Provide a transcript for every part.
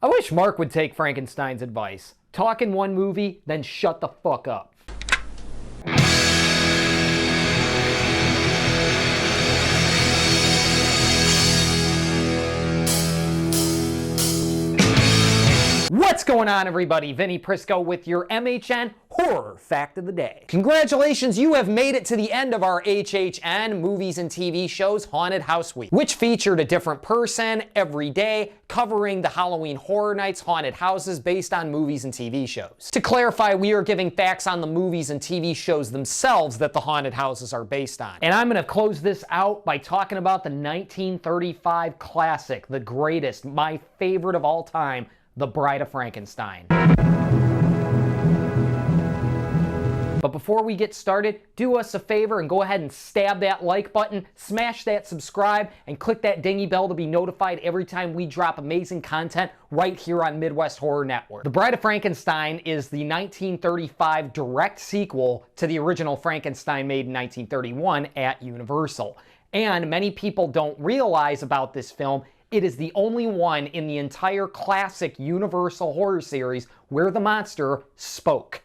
I wish Mark would take Frankenstein's advice. Talk in one movie, then shut the fuck up. What's going on, everybody? Vinny Prisco with your MHN Horror Fact of the Day. Congratulations, you have made it to the end of our HHN Movies and TV Shows Haunted House Week, which featured a different person every day covering the Halloween Horror Nights haunted houses based on movies and TV shows. To clarify, we are giving facts on the movies and TV shows themselves that the haunted houses are based on. And I'm going to close this out by talking about the 1935 classic, the greatest, my favorite of all time, The Bride of Frankenstein. But before we get started, do us a favor and go ahead and stab that like button, smash that subscribe, and click that dingy bell to be notified every time we drop amazing content right here on Midwest Horror Network. The Bride of Frankenstein is the 1935 direct sequel to the original Frankenstein made in 1931 at Universal. And many people don't realize about this film, it is the only one in the entire classic Universal horror series where the monster spoke.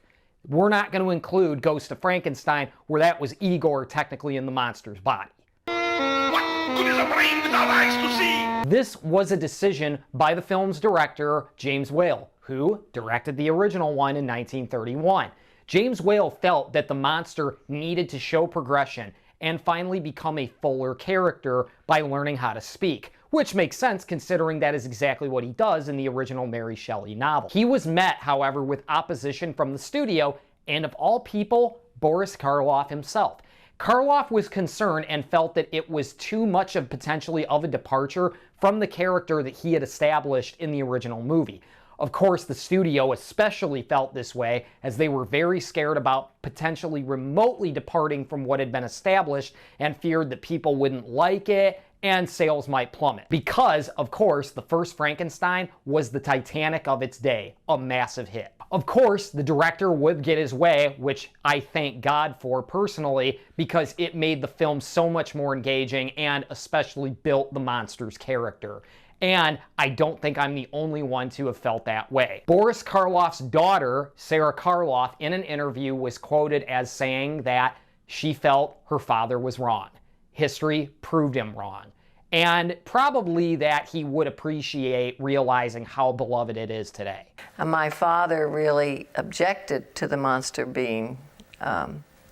We're not going to include Ghost of Frankenstein, where that was Igor technically in the monster's body. What good is a brain without eyes to see? This was a decision by the film's director, James Whale, who directed the original one in 1931. James Whale felt that the monster needed to show progression and finally become a fuller character by learning how to speak, which makes sense considering that is exactly what he does in the original Mary Shelley novel. He was met, however, with opposition from the studio and, of all people, Boris Karloff himself. Karloff was concerned and felt that it was too much of potentially of a departure from the character that he had established in the original movie. Of course, the studio especially felt this way as they were very scared about potentially remotely departing from what had been established and feared that people wouldn't like it and sales might plummet. Because, of course, the first Frankenstein was the Titanic of its day, a massive hit. Of course, the director would get his way, which I thank God for personally, because it made the film so much more engaging and especially built the monster's character. And I don't think I'm the only one to have felt that way. Boris Karloff's daughter, Sarah Karloff, in an interview was quoted as saying that she felt her father was wrong. History proved him wrong. And probably that he would appreciate realizing how beloved it is today. My father really objected to the monster being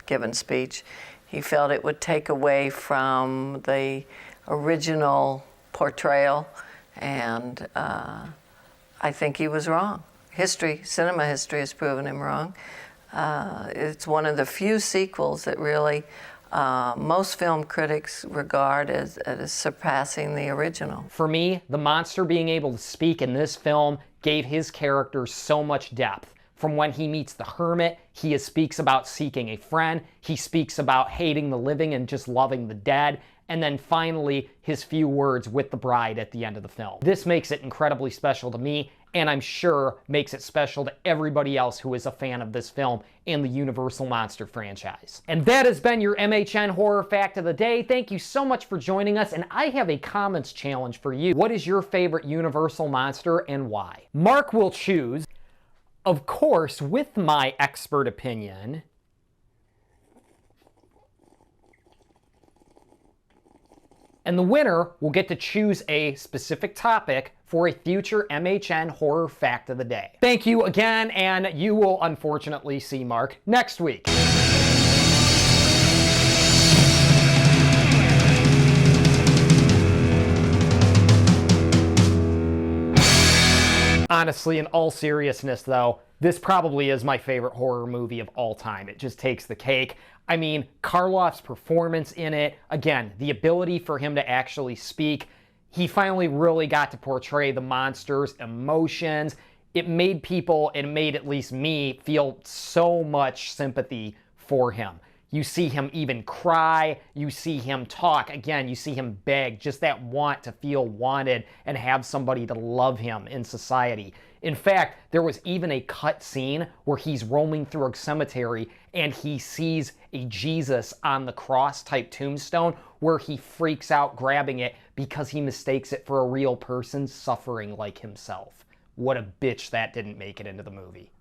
given speech. He felt it would take away from the original portrayal, and I think he was wrong. Cinema history has proven him wrong. It's one of the few sequels that really most film critics regard as surpassing the original. For me, the monster being able to speak in this film gave his character so much depth. From when he meets the hermit, he speaks about seeking a friend, he speaks about hating the living and just loving the dead, and then finally his few words with the bride at the end of the film. This makes it incredibly special to me, and I'm sure makes it special to everybody else who is a fan of this film and the Universal Monster franchise. And that has been your MHN Horror Fact of the Day. Thank you so much for joining us, and I have a comments challenge for you. What is your favorite Universal Monster and why? Mark will choose, of course, with my expert opinion, and the winner will get to choose a specific topic for a future MHN Horror Fact of the Day. Thank you again, and you will unfortunately see Mark next week. Honestly, in all seriousness though, this probably is my favorite horror movie of all time. It just takes the cake. I mean, Karloff's performance in it, again, the ability for him to actually speak, he finally really got to portray the monster's emotions. It made people, it made at least me, feel so much sympathy for him. You see him even cry, you see him talk, again, you see him beg, just that want to feel wanted and have somebody to love him in society. In fact, there was even a cut scene where he's roaming through a cemetery and he sees a Jesus on the cross type tombstone where he freaks out grabbing it because he mistakes it for a real person suffering like himself, What a bitch that didn't make it into the movie.